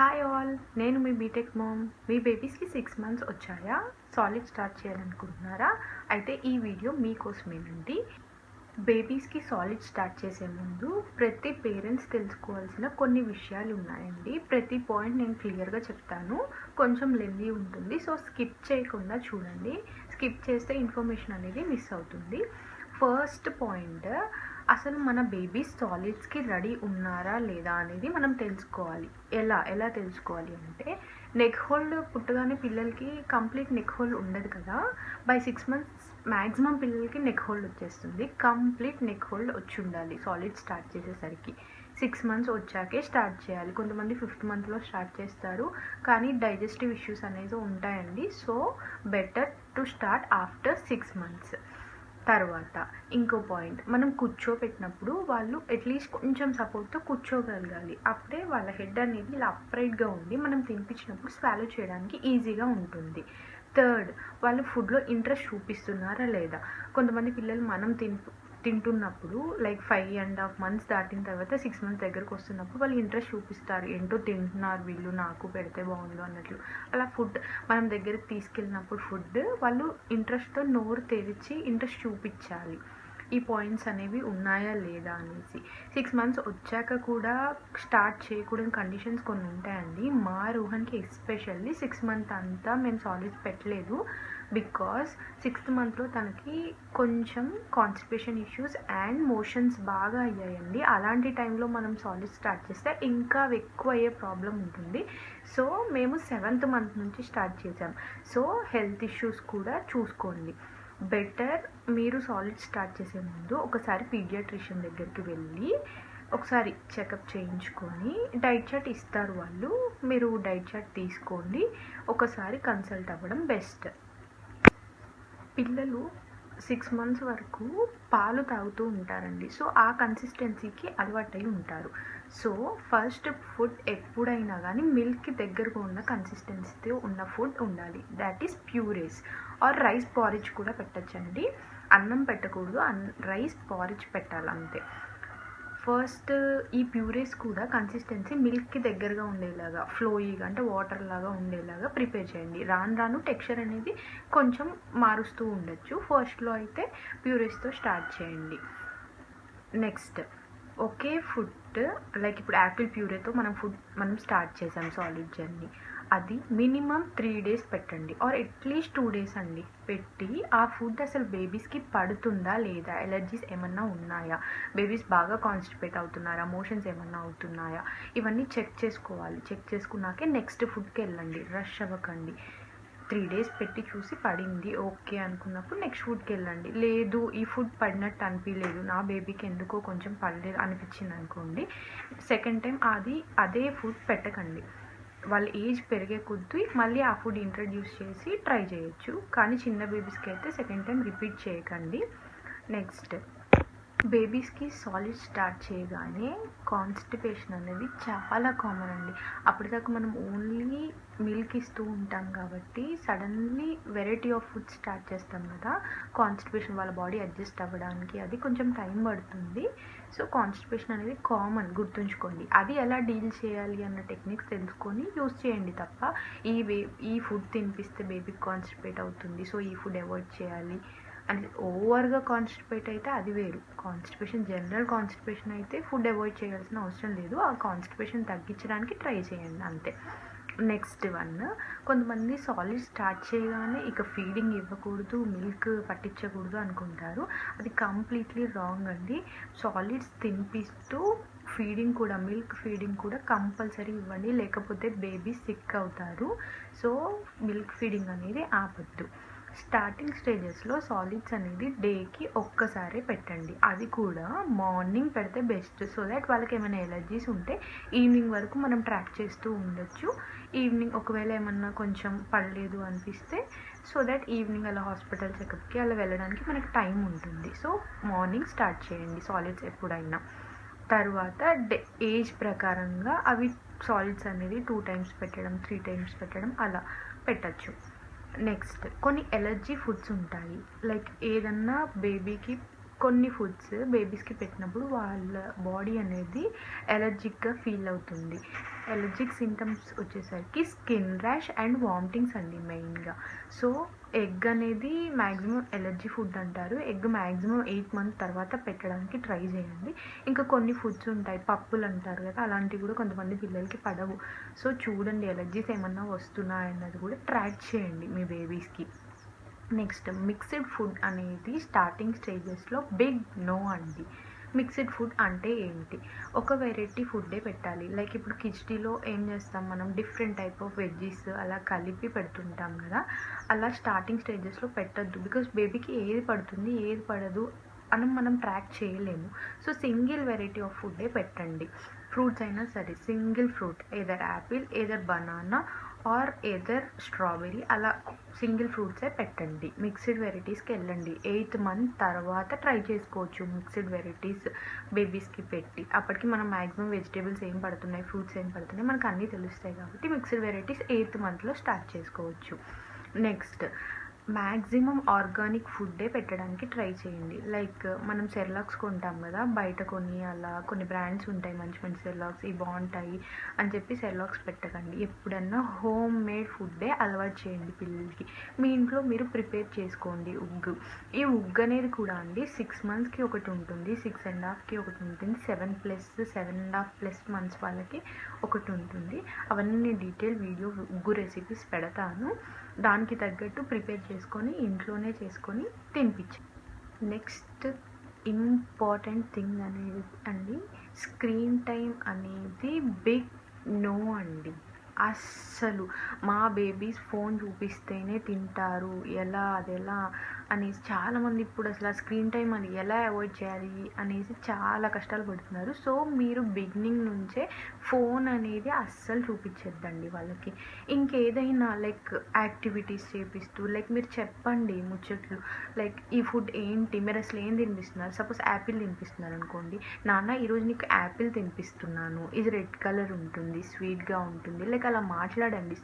Hi all, నేను మీ BTech ma'am. మీ బేబీస్కి 6 months వచ్చాయా? Solid start చేయాలనుకుంటున్నారా? అయితే ఈ వీడియో మీకోసమేనండి. బేబీస్కి సాలిడ్ స్టార్ట్ చేసే ముందు ప్రతి పేరెంట్స్ తెలుసుకోవాల్సిన కొన్ని విషయాలు ఉన్నాయండి. ప్రతి పాయింట్ నేను క్లియర్గా చెప్తాను. కొంచెం లెందీ ఉంటుంది, సో స్కిప్ చేయకుండా చూడండి. స్కిప్ చేస్తే ఇన్ఫర్మేషన్ అనేది మిస్ అవుతుంది. ఫస్ట్ పాయింట్, అసలు మన బేబీ సాలిడ్స్కి రెడీ ఉన్నారా లేదా అనేది మనం తెలుసుకోవాలి. ఎలా తెలుసుకోవాలి అంటే, నెక్ హోల్డ్ పుట్టగానే పిల్లలకి కంప్లీట్ నెక్ హోల్డ్ ఉండదు కదా. బై 6 months మ్యాక్సిమం పిల్లలకి నెక్ హోల్డ్ వచ్చేస్తుంది. కంప్లీట్ నెక్ హోల్డ్ వచ్చి ఉండాలి సాలిడ్ స్టార్ట్ చేసేసరికి. 6 months వచ్చాకే స్టార్ట్ చేయాలి. కొంతమంది 5th monthలో స్టార్ట్ చేస్తారు, కానీ డైజెస్టివ్ ఇష్యూస్ అనేది ఉంటాయండి. So better to start after 6 months. తర్వాత ఇంకో పాయింట్, మనం కూర్చోపెట్టినప్పుడు వాళ్ళు అట్లీస్ట్ కొంచెం సపోర్ట్తో కూర్చోగలగాలి. అప్పుడే వాళ్ళ హెడ్ అనేది ఇలా అప్రైట్గా ఉండి మనం తినిపించినప్పుడు స్వాలో చేయడానికి ఈజీగా ఉంటుంది. థర్డ్, వాళ్ళు ఫుడ్లో ఇంట్రెస్ట్ చూపిస్తున్నారా లేదా. కొంతమంది పిల్లలు మనం తింటున్నప్పుడు లైక్ 5.5 months దాటిన తర్వాత 6 months దగ్గరకు వస్తున్నప్పుడు వాళ్ళు ఇంట్రెస్ట్ చూపిస్తారు. ఏంటో తింటున్నారు వీళ్ళు, నాకు పెడితే బాగుండు అన్నట్లు. అలా ఫుడ్ మనం దగ్గరికి తీసుకెళ్ళినప్పుడు ఫుడ్ వాళ్ళు ఇంట్రెస్ట్తో నోరు తెరిచి ఇంట్రెస్ట్ చూపించాలి. ఈ పాయింట్స్ అనేవి ఉన్నాయా లేదా అనేసి. 6 months వచ్చాక కూడా స్టార్ట్ చేయకూడని కండిషన్స్ కొన్ని ఉంటాయండి. మా రోహన్కి ఎస్పెషల్లీ 6 months అంతా మేము సాలిడ్స్ పెట్టలేదు. బికాస్ 6th monthలో తనకి కొంచెం కాన్స్టిపేషన్ ఇష్యూస్ అండ్ మోషన్స్ బాగా అయ్యాయండి. అలాంటి టైంలో మనం సాలిడ్ స్టార్ట్ చేస్తే ఇంకా ఎక్కువ అయ్యే ప్రాబ్లం ఉంటుంది. సో మేము 7th month నుంచి స్టార్ట్ చేసాం. సో హెల్త్ ఇష్యూస్ కూడా చూసుకోండి. బెటర్ మీరు సాలిడ్ స్టార్ట్ చేసే ముందు ఒకసారి పీడియాట్రిషియన్ దగ్గరికి వెళ్ళి ఒకసారి చెకప్ చేయించుకొని డైట్ చార్ట్ ఇస్తారు వాళ్ళు. మీరు డైట్ చార్ట్ తీసుకోండి, ఒకసారి కన్సల్ట్ అవ్వడం బెస్ట్. పిల్లలు 6 months వరకు పాలు తాగుతూ ఉంటారండి. సో ఆ కన్సిస్టెన్సీకి అలవాటై ఉంటారు. సో ఫస్ట్ ఫుడ్ ఎప్పుడైనా కానీ మిల్క్కి దగ్గరగా ఉన్న కన్సిస్టెన్సీతో ఉన్న ఫుడ్ ఉండాలి. దాట్ ఈస్ ప్యూరేస్ ఆర్ రైస్ పారిజ్ కూడా పెట్టచ్చండి. అన్నం పెట్టకూడదు, రైస్ పారిజ్ పెట్టాలి అంతే. ఫస్ట్ ఈ ప్యూరేస్ కూడా కన్సిస్టెన్సీ మిల్క్కి దగ్గరగా ఉండేలాగా, ఫ్లోయిగా అంటే వాటర్ లాగా ఉండేలాగా ప్రిపేర్ చేయండి. రాను టెక్స్చర్ అనేది కొంచెం మారుస్తూ ఉండొచ్చు. ఫస్ట్లో అయితే ప్యూరేస్తో స్టార్ట్ చేయండి. నెక్స్ట్, ఒకే ఫుడ్ లైక్ ఇప్పుడు యాపిల్ ప్యూరేతో మనం స్టార్ట్ చేసాం సాలిడ్ జర్నీ. అది మినిమం 3 days పెట్టండి, ఆర్ అట్లీస్ట్ 2 days అండి. పెట్టి ఆ ఫుడ్ అసలు బేబీస్కి పడుతుందా లేదా, ఎలర్జీస్ ఏమన్నా ఉన్నాయా, బేబీస్ బాగా కాన్స్టిపేట్ అవుతున్నారా, మోషన్స్ ఏమన్నా అవుతున్నాయా, ఇవన్నీ చెక్ చేసుకోవాలి. చెక్ చేసుకున్నాకే నెక్స్ట్ ఫుడ్కి వెళ్ళండి, రష్ అవ్వకండి. 3 days పెట్టి చూసి పడింది ఓకే అనుకున్నప్పుడు నెక్స్ట్ ఫుడ్కి వెళ్ళండి. లేదు ఈ ఫుడ్ పడినట్టు అనిపించలేదు, నా బేబీకి ఎందుకో కొంచెం పడలేదు అనిపించింది అనుకోండి, సెకండ్ టైం అదే ఫుడ్ పెట్టకండి. వాళ్ళ ఏజ్ పెరిగే కొద్దీ మళ్ళీ ఆ ఫుడ్ ఇంట్రడ్యూస్ చేసి ట్రై చేయొచ్చు, కానీ చిన్న బేబీస్కి అయితే సెకండ్ టైం రిపీట్ చేయకండి. నెక్స్ట్, బేబీస్కి సాలిడ్ స్టార్ట్ చేయగానే కాన్స్టిపేషన్ అనేది చాలా కామన్ అండి. అప్పటిదాకా మనం ఓన్లీ మిల్క్ ఇస్తూ ఉంటాం కాబట్టి suddenly variety of food start చేస్తాం కదా, కాన్స్టిపేషన్ వాళ్ళ బాడీ అడ్జస్ట్ అవ్వడానికి అది కొంచెం టైం పడుతుంది. సో కాన్స్టిపేషన్ అనేది కామన్, గుర్తుంచుకోండి. అది ఎలా డీల్ చేయాలి అన్న టెక్నిక్స్ తెలుసుకొని యూస్ చేయండి తప్ప ఈ ఫుడ్ తినిపిస్తే బేబీకి కాన్స్టిపేట్ అవుతుంది సో ఈ ఫుడ్ అవాయిడ్ చేయాలి అని ఓవర్గా కాన్స్టిపేట్ అయితే అది వేరు. కాన్స్టిపేషన్, జనరల్ కాన్స్టిపేషన్ అయితే ఫుడ్ అవాయిడ్ చేయాల్సిన అవసరం లేదు. ఆ కాన్స్టిపేషన్ తగ్గించడానికి ట్రై చేయండి అంతే. నెక్స్ట్ వన్, కొంతమంది సాలిడ్ స్టార్ట్ చేయగానే ఇక ఫీడింగ్ ఇవ్వకూడదు, మిల్క్ పట్టించకూడదు అనుకుంటారు. అది కంప్లీట్లీ రాంగ్ అండి. సాలిడ్స్ తినిపిస్తూ ఫీడింగ్ కూడా, మిల్క్ ఫీడింగ్ కూడా కంపల్సరీ ఇవ్వండి, లేకపోతే బేబీ సిక్ అవుతారు. సో మిల్క్ ఫీడింగ్ అనేది ఆపద్దు. స్టార్టింగ్ స్టేజెస్లో సాలిడ్స్ అనేది డేకి ఒక్కసారే పెట్టండి, అది కూడా మార్నింగ్ పెడితే బెస్ట్. సో దట్ వాళ్ళకి ఏమైనా ఎలర్జీస్ ఉంటే ఈవినింగ్ వరకు మనం ట్రాక్ చేస్తూ ఉండొచ్చు. ఈవినింగ్ ఒకవేళ ఏమన్నా కొంచెం పడలేదు అనిపిస్తే సో దట్ ఈవినింగ్ అలా హాస్పిటల్ చెకప్కి అలా వెళ్ళడానికి మనకి టైం ఉంటుంది. సో మార్నింగ్ స్టార్ట్ చేయండి సాలిడ్స్ ఎప్పుడైనా. తర్వాత ఏజ్ ప్రకారంగా అవి సాలిడ్స్ అనేది 2 times పెట్టడం, 3 times పెట్టడం అలా పెట్టచ్చు. నెక్స్ట్, కొన్ని ఎలర్జీ ఫుడ్స్ ఉంటాయి. లైక్ ఏదన్నా బేబీకి కొన్ని ఫుడ్స్ బేబీస్కి పెట్టినప్పుడు వాళ్ళ బాడీ అనేది ఎలర్జిక్గా ఫీల్ అవుతుంది. ఎలర్జిక్ సింటమ్స్ వచ్చేసరికి స్కిన్ ర్యాష్ అండ్ వామిటింగ్స్ అండి మెయిన్గా. సో ఎగ్ అనేది మ్యాక్సిమం ఎలర్జీ ఫుడ్ అంటారు. ఎగ్ మ్యాక్సిమం 8 మంత్ తర్వాత పెట్టడానికి ట్రై చేయండి. ఇంకా కొన్ని ఫుడ్స్ ఉంటాయి, పప్పులు అంటారు కదా, అలాంటివి కూడా కొంతమంది పిల్లలకి పడవు. సో చూడండి ఎలర్జీస్ ఏమన్నా వస్తున్నాయన్నది కూడా ట్రాక్ చేయండి మీ బేబీస్కి. నెక్స్ట్ మిక్స్డ్ ఫుడ్ అనేది స్టార్టింగ్ స్టేజెస్లో బిగ్ నో అండి. మిక్స్డ్ ఫుడ్ అంటే ఏంటి? ఒక వెరైటీ ఫుడ్డే పెట్టాలి. లైక్ ఇప్పుడు కిచడీలో ఏం చేస్తాం మనం, డిఫరెంట్ టైప్ ఆఫ్ వెజ్జీస్ అలా కలిపి పెడుతుంటాం కదా, అలా స్టార్టింగ్ స్టేజెస్లో పెట్టద్దు. బికాస్ బేబీకి ఏది పడుతుంది ఏది పడదు అని మనం ట్రాక్ చేయలేము. సో సింగిల్ వెరైటీ ఆఫ్ ఫుడ్డే పెట్టండి. ఫ్రూట్స్ అయినా సరే single fruit, either apple, either banana or either strawberry, అలా సింగిల్ ఫ్రూట్సే పెట్టండి. మిక్స్డ్ వెరైటీస్కి వెళ్ళండి. 8th మంత్ తర్వాత ట్రై చేసుకోవచ్చు మిక్స్డ్ వెరైటీస్ బేబీస్కి పెట్టి. అప్పటికి మనం మ్యాక్సిమం వెజిటేబుల్స్ ఏం పడుతున్నాయి, ఫ్రూట్స్ ఏం పడుతున్నాయి మనకు అన్నీ తెలుస్తాయి కాబట్టి మిక్స్డ్ వెరైటీస్ 8th మంత్లో స్టార్ట్ చేసుకోవచ్చు. నెక్స్ట్ మ్యాక్సిమం ఆర్గానిక్ ఫుడ్డే పెట్టడానికి ట్రై చేయండి. లైక్ మనం సెర్లాక్స్ కొంటాం కదా బయట, అలా కొన్ని బ్రాండ్స్ ఉంటాయి మంచి మంచి సెర్లాక్స్, ఇవి బాగుంటాయి అని చెప్పి సెర్లాక్స్ పెట్టకండి. ఎప్పుడన్నా హోమ్ మేడ్ ఫుడ్డే అలవాటు చేయండి పిల్లలకి. మీ ఇంట్లో మీరు ప్రిపేర్ చేసుకోండి ఉగ్గు. ఈ ఉగ్గు అనేది కూడా అండి 6 మంత్స్కి ఒకటి ఉంటుంది, 6.5కి ఒకటి ఉంటుంది, 7+7.5+ మంత్స్ వాళ్ళకి ఒకటి ఉంటుంది. అవన్నీ డీటెయిల్ వీడియో ఉగ్గు రెసిపీస్ పెడతాను. దానికి తగ్గట్టు ప్రిపేర్ చేసుకొని ఇంట్లోనే చేసుకొని తినిపించండి. నెక్స్ట్ ఇంపార్టెంట్ థింగ్ అనేది అండి, స్క్రీన్ టైం అనేది బిగ్ నో అండి. అస్సలు మా బేబీస్ ఫోన్ చూపిస్తేనే తింటారు, అదెలా అనేసి చాలామంది ఇప్పుడు అసలు ఆ స్క్రీన్ టైం అని ఎలా అవాయిడ్ చేయాలి అనేసి చాలా కష్టాలు పడుతున్నారు. సో మీరు బిగినింగ్ నుంచే ఫోన్ అనేది అస్సలు చూపించద్దండి వాళ్ళకి. ఇంకేదైనా లైక్ యాక్టివిటీస్ చేపిస్తూ, లైక్ మీరు చెప్పండి ముచ్చట్లు, లైక్ ఈ ఫుడ్ ఏంటి, మీరు అసలు ఏం తినిపిస్తున్నారు. సపోజ్ యాపిల్ తినిపిస్తున్నారు అనుకోండి, నాన్న ఈరోజు నీకు యాపిల్ తినిపిస్తున్నాను, ఇది రెడ్ కలర్ ఉంటుంది, స్వీట్గా ఉంటుంది, లైక్ అలా మాట్లాడండి.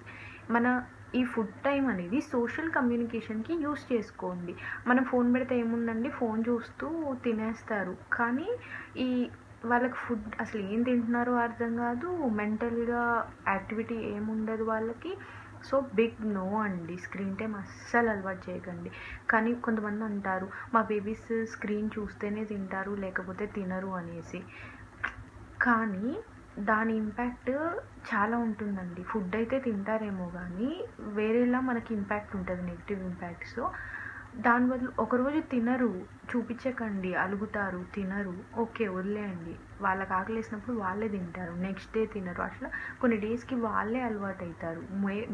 మన ఈ ఫుడ్ టైం అనేది సోషల్ కమ్యూనికేషన్కి యూస్ చేసుకోండి. మనం ఫోన్ పెడితే ఏముందండి, ఫోన్ చూస్తూ తినేస్తారు, కానీ ఈ వాళ్ళకి ఫుడ్ అసలు ఏం తింటున్నారో అర్థం కాదు, మెంటల్గా యాక్టివిటీ ఏముండదు వాళ్ళకి. సో బిగ్ నో అండి, స్క్రీన్ టైం అస్సలు అలవాటు చేయకండి. కానీ కొంతమంది అంటారు మా బేబీస్ స్క్రీన్ చూస్తేనే తింటారు లేకపోతే తినరు అనేసి, కానీ దాని ఇంపాక్ట్ చాలా ఉంటుందండి. ఫుడ్ అయితే తింటారేమో కానీ వేరేలా మనకి ఇంపాక్ట్ ఉంటుంది, నెగిటివ్ ఇంపాక్ట్. సో దాని బదులు ఒకరోజు తినరు, చూపించకండి, అలుగుతారు, తినరు, ఓకే వదిలేయండి. వాళ్ళకి ఆకలేసినప్పుడు వాళ్ళే తింటారు, నెక్స్ట్ డే తినరు, అట్లా కొన్ని డేస్కి వాళ్ళే అలవాటు అవుతారు.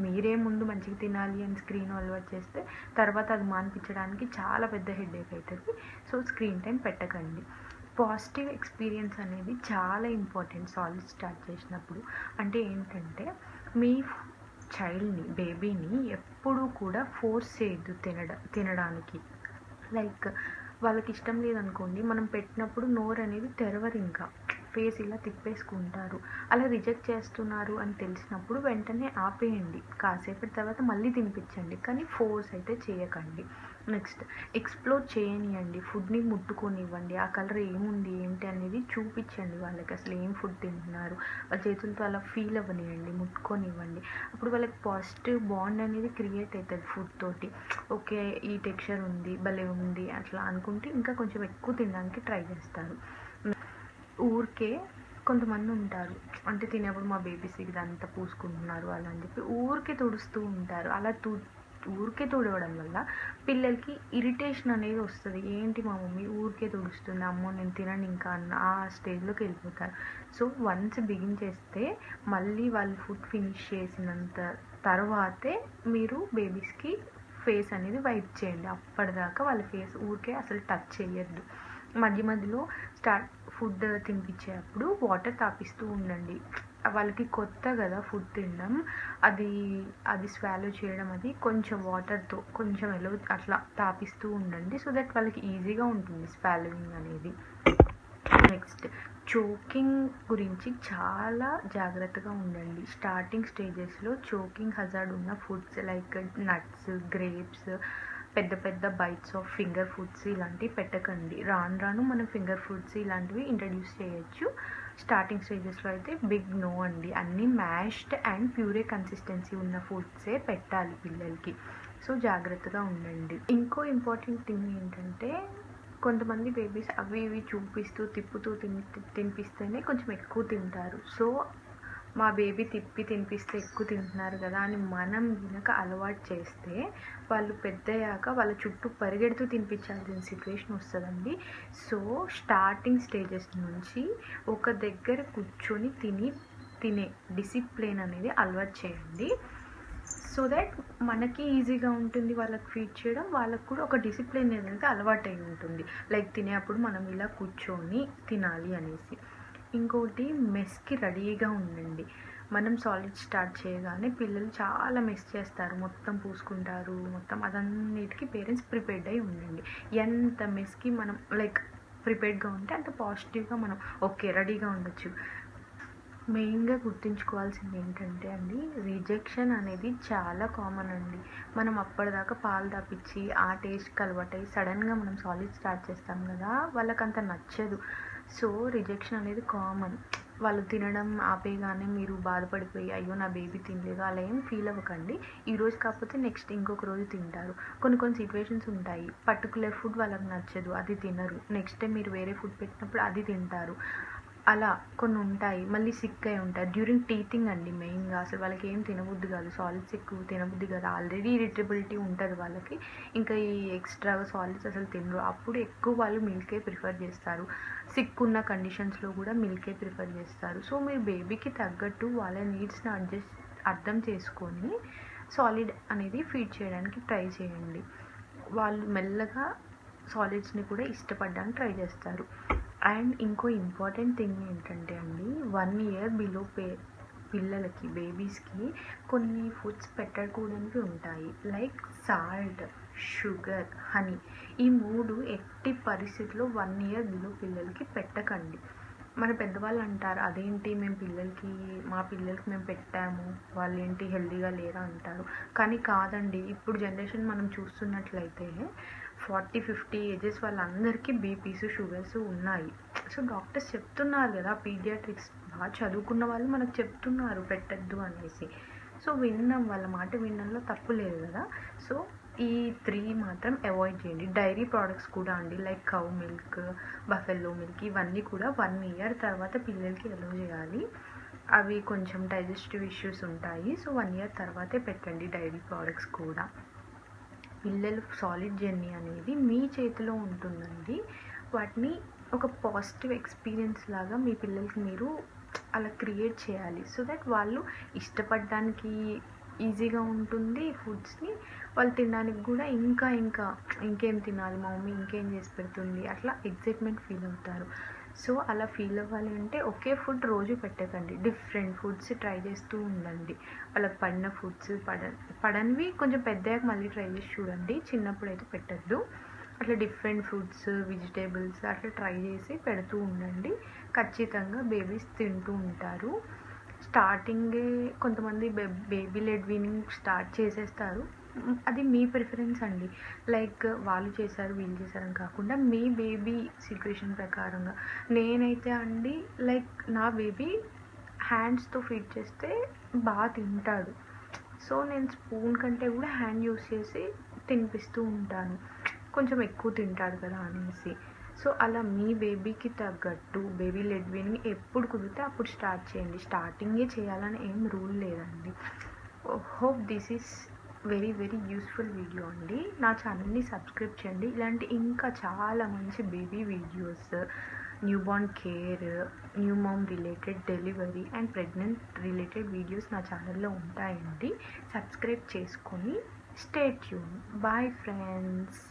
మీరే ముందు మంచిగా తినాలి అని స్క్రీన్ అలవాటు చేస్తే తర్వాత అది మానిపించడానికి చాలా పెద్ద హెడేక్ అవుతుంది. సో స్క్రీన్ టైం పెట్టకండి. పాజిటివ్ ఎక్స్పీరియన్స్ అనేది చాలా ఇంపార్టెంట్ సాలిడ్ స్టార్ట్ చేసినప్పుడు. అంటే ఏంటంటే మీ చైల్డ్ని, బేబీని ఎప్పుడూ కూడా ఫోర్స్ చేయొద్దు తినడానికి. లైక్ వాళ్ళకి ఇష్టం లేదనుకోండి, మనం పెట్టినప్పుడు నోరు అనేది తెరవరు, ఇంకా ఫేస్ ఇలా తిప్పేసుకుంటారు. అలా రిజెక్ట్ చేస్తున్నారు అని తెలిసినప్పుడు వెంటనే ఆపేయండి, కాసేపటి తర్వాత మళ్ళీ తినిపించండి, కానీ ఫోర్స్ అయితే చేయకండి. నెక్స్ట్ ఎక్స్ప్లోర్ చేయనివ్వండి, ఫుడ్ని ముట్టుకొనివ్వండి, ఆ కలర్ ఏముంది ఏంటి అనేది చూపించండి వాళ్ళకి, అసలు ఏం ఫుడ్ తింటున్నారు వాళ్ళ చేతులతో అలా ఫీల్ అవ్వనివ్వండి, ముట్టుకొనివ్వండి. అప్పుడు వాళ్ళకి పాజిటివ్ బాండ్ అనేది క్రియేట్ అవుతుంది ఫుడ్ తోటి. ఓకే ఈ టెక్స్చర్ ఉంది, భలే ఉంది అట్లా అనుకుంటే ఇంకా కొంచెం ఎక్కువ తినడానికి ట్రై చేస్తారు. ఊరికే కొంతమంది ఉంటారు, అంటే తినేప్పుడు మా బేబీస్ ఇదంతా పూసుకుంటున్నారు అలా అని చెప్పి ఊరికే తుడుస్తూ ఉంటారు. అలా ఊరికే తుడవడం వల్ల పిల్లలకి ఇరిటేషన్ అనేది వస్తుంది. ఏంటి మా మమ్మీ ఊరికే తుడుస్తుంది, అమ్మో నేను తినను ఇంకా అన్న ఆ స్టేజ్లోకి వెళ్ళిపోతారు. సో వన్స్ బిగిన్ చేస్తే మళ్ళీ వాళ్ళు ఫుడ్ ఫినిష్ చేసినంత తర్వాతే మీరు బేబీస్కి ఫేస్ అనేది వైప్ చేయండి. అప్పటిదాకా వాళ్ళ ఫేస్ ఊరికే అసలు టచ్ చేయొద్దు. మధ్య మధ్యలో ఫుడ్ తినిపించేటప్పుడు వాటర్ తాపిస్తూ ఉండండి. వాళ్ళకి కొత్త కదా ఫుడ్ తినడం, అది స్వాలో చేయడం, అది కొంచెం వాటర్తో కొంచెం అట్లా తాపిస్తూ ఉండండి. సో దట్ వాళ్ళకి ఈజీగా ఉంటుంది స్వాలోయింగ్ అనేది. నెక్స్ట్ చోకింగ్ గురించి చాలా జాగ్రత్తగా ఉండండి. స్టార్టింగ్ స్టేజెస్లో చోకింగ్ హజార్డ్ ఉన్న ఫుడ్స్ లైక్ నట్స్, గ్రేప్స్, పెద్ద పెద్ద బైట్స్ ఆఫ్ ఫింగర్ ఫుడ్స్ ఇలాంటివి పెట్టకండి. రాను రాను మనం ఫింగర్ ఫుడ్స్ ఇలాంటివి ఇంట్రడ్యూస్ చేయొచ్చు. స్టార్టింగ్ స్టేజెస్లో అయితే బిగ్ నో అండి. అన్నీ మ్యాష్డ్ అండ్ ప్యూరే కన్సిస్టెన్సీ ఉన్న ఫుడ్సే పెట్టాలి పిల్లలకి. సో జాగ్రత్తగా ఉండండి. ఇంకో ఇంపార్టెంట్ థింగ్ ఏంటంటే, కొంతమంది బేబీస్ అవి ఇవి చూపిస్తూ తిప్పుతూ తినిపిస్తేనే కొంచెం ఎక్కువ తింటారు. సో మా బేబీ తిప్పి తినిపిస్తే ఎక్కువ తింటున్నారు కదా అని మనం గనక అలవాటు చేస్తే వాళ్ళు పెద్దయ్యాక వాళ్ళ చుట్టూ పరిగెడుతూ తినిపించాల్సిన సిచ్యువేషన్ వస్తుందండి. సో స్టార్టింగ్ స్టేజెస్ నుంచి ఒక దగ్గర కూర్చొని తినే డిసిప్లిన్ అనేది అలవాటు చేయండి. సో దట్ మనకి ఈజీగా ఉంటుంది వాళ్ళకి ఫీడ్ చేయడం, వాళ్ళకు కూడా ఒక డిసిప్లిన్ అనేది అలవాటు అయి ఉంటుంది. లైక్ తినేప్పుడు మనం ఇలా కూర్చొని తినాలి అనేసి. ఇంకోటి మెస్కి రెడీగా ఉండండి. మనం సాలిడ్ స్టార్ట్ చేయగానే పిల్లలు చాలా మెస్ చేస్తారు, మొత్తం పూసుకుంటారు, మొత్తం అదన్నిటికీ పేరెంట్స్ ప్రిపేర్డ్ అయి ఉండండి. ఎంత మెస్కి మనం లైక్ ప్రిపేర్డ్గా ఉంటే అంత పాజిటివ్గా మనం ఓకే రెడీగా ఉండొచ్చు. మెయిన్గా గుర్తుంచుకోవాల్సింది ఏంటంటే అండి, రిజెక్షన్ అనేది చాలా కామన్ అండి. మనం అప్పటిదాకా పాలు తాపించి ఆ టేస్ట్కి అలవాటై సడన్గా మనం సాలిడ్ స్టార్ట్ చేస్తాం కదా, వాళ్ళకి అంత నచ్చదు. సో రిజెక్షన్ అనేది కామన్. వాళ్ళు తినడం ఆపేయగానే మీరు బాధపడిపోయి అయ్యో నా బేబీ తినలేదు అలా ఏం ఫీల్ అవ్వకండి. ఈరోజు కాకపోతే నెక్స్ట్ ఇంకొక రోజు తింటారు. కొన్ని సిచ్యువేషన్స్ ఉంటాయి, పర్టికులర్ ఫుడ్ వాళ్ళకి నచ్చదు, అది తినరు. నెక్స్ట్ టైం మీరు వేరే ఫుడ్ పెట్టినప్పుడు అది తింటారు. అలా కొన్ని ఉంటాయి. మళ్ళీ సిక్ అయి ఉంటారు డ్యూరింగ్ టీతింగ్ అండి. మెయిన్గా అసలు వాళ్ళకి ఏం తినబుద్ధి కాదు, సాలిడ్స్ ఎక్కువ తినబుద్ధి కాదు, ఆల్రెడీ ఇరిటబిలిటీ ఉంటుంది వాళ్ళకి, ఇంకా ఈ ఎక్స్ట్రాగా సాలిడ్స్ అసలు తినరు. అప్పుడు ఎక్కువ వాళ్ళు మిల్కే ప్రిఫర్ చేస్తారు. సిక్ ఉన్న కండిషన్స్లో కూడా మిల్కే ప్రిఫర్ చేస్తారు. సో మీరు బేబీకి తగ్గట్టు వాళ్ళ నీడ్స్ని అర్థం చేసుకొని సాలిడ్ అనేది ఫీడ్ చేయడానికి ట్రై చేయండి. వాళ్ళు మెల్లగా సాలిడ్స్ని కూడా ఇష్టపడడానికి ట్రై చేస్తారు. అండ్ ఇంకో ఇంపార్టెంట్ థింగ్ ఏంటంటే అండి, 1 year బిలో పిల్లలకి బేబీస్కి కొన్ని ఫుడ్స్ పెట్టకూడనివి ఉంటాయి. Like salt, sugar, honey. ఈ 3 ఎట్టి పరిస్థితుల్లో 1 year బిలో పిల్లలకి పెట్టకండి. మన పెద్దవాళ్ళు అంటారు అదేంటి మా పిల్లలకి మేము పెట్టాము, వాళ్ళు ఏంటి హెల్తీగా లేరా అంటారు. కానీ కాదండి, ఇప్పుడు జనరేషన్ మనం చూస్తున్నట్లయితే 40-50 ఏజెస్ వాళ్ళందరికీ బీపీస్, షుగర్స్ ఉన్నాయి. సో డాక్టర్స్ చెప్తున్నారు కదా, పీడియాట్రిక్స్ బాగా చదువుకున్న వాళ్ళు మనకు చెప్తున్నారు పెట్టద్దు అనేసి. సో విన్నాం, వాళ్ళ మాట వినడంలో తప్పు లేదు కదా. సో ఈ 3 మాత్రం అవాయిడ్ చేయండి. డైరీ ప్రోడక్ట్స్ కూడా అండి, like cow milk, buffalo milk, ఇవన్నీ కూడా 1 year తర్వాత పిల్లలకి అలౌ చేయాలి. అవి కొంచెం డైజెస్టివ్ ఇష్యూస్ ఉంటాయి. సో 1 year తర్వాతే పెట్టండి డైరీ ప్రోడక్ట్స్ కూడా. పిల్లలు సాలిడ్ జర్నీ అనేది మీ చేతిలో ఉంటుందండి. వాటిని ఒక పాజిటివ్ ఎక్స్పీరియన్స్ లాగా మీ పిల్లలకి మీరు అలా క్రియేట్ చేయాలి. సో దట్ వాళ్ళు ఇష్టపడడానికి ఈజీగా ఉంటుంది ఫుడ్స్ని. వాళ్ళు తినడానికి కూడా ఇంకేం తినాలి మా మమ్మీ ఇంకేం చేసి పెడుతుంది అట్లా ఎగ్జైట్మెంట్ ఫీల్ అవుతారు. సో అలా ఫీల్ అవ్వాలి అంటే ఒకే ఫుడ్ రోజు పెట్టకండి, డిఫరెంట్ ఫుడ్స్ ట్రై చేస్తూ ఉండండి. వాళ్ళకి పడిన ఫుడ్స్ పడనివి కొంచెం పెద్దయ్యాక మళ్ళీ ట్రై చేసి చూడండి, చిన్నప్పుడు అయితే పెట్టద్దు. అట్లా డిఫరెంట్ ఫుడ్స్, వెజిటేబుల్స్ అట్లా ట్రై చేసి పెడుతూ ఉండండి. ఖచ్చితంగా బేబీస్ తింటూ ఉంటారు. స్టార్టింగే కొంతమంది బేబీ లెడ్ వీనింగ్ స్టార్ట్ చేసేస్తారు. అది మీ ప్రిఫరెన్స్ అండి. లైక్ వాళ్ళు చేశారు వీళ్ళు చేశారని కాకుండా మీ బేబీ సిచ్యువేషన్ ప్రకారంగా. నేనైతే అండి లైక్ నా బేబీ హ్యాండ్స్తో ఫీడ్ చేస్తే బాగా తింటాడు. సో నేను స్పూన్ కంటే కూడా హ్యాండ్ యూస్ చేసి తినిపిస్తూ ఉంటాను, కొంచెం ఎక్కువ తింటాడు కదా అనేసి. సో అలా మీ బేబీకి తగ్గట్టు బేబీ లెడ్ వీనింగ్ ఎప్పుడు కుదిరితే అప్పుడు స్టార్ట్ చేయండి. స్టార్టింగే చేయాలని ఏం రూల్ లేదండి. Hope this is very useful video అండి. నా ఛానల్ని సబ్స్క్రైబ్ చేయండి. ఇలాంటి ఇంకా చాలా మంచి baby videos, newborn care, new mom related, delivery and pregnant related videos నా ఛానల్లో ఉంటాయండి. సబ్స్క్రైబ్ చేసుకొని స్టే ట్యూన్. Bye friends.